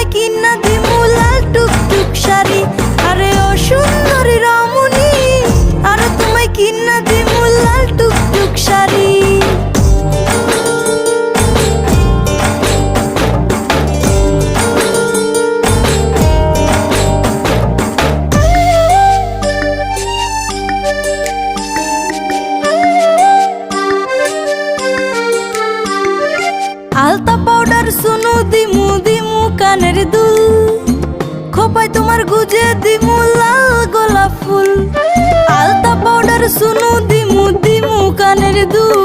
তোমায় কিনা দিমু লাল টুকটুক শাড়ি। আরে ও সুন্দরী রমণী, আরে তোমায় কিনা দিমু লাল টুকটুক শাড়ি। আলতা পাউডার সুনু দিমু দিমু কানের দুল, খোপায় তোমার গুজে দিমু লাল গোলাপ ফুল। আলতা পাউডার সুনু দিমু দিমু কানের দুল,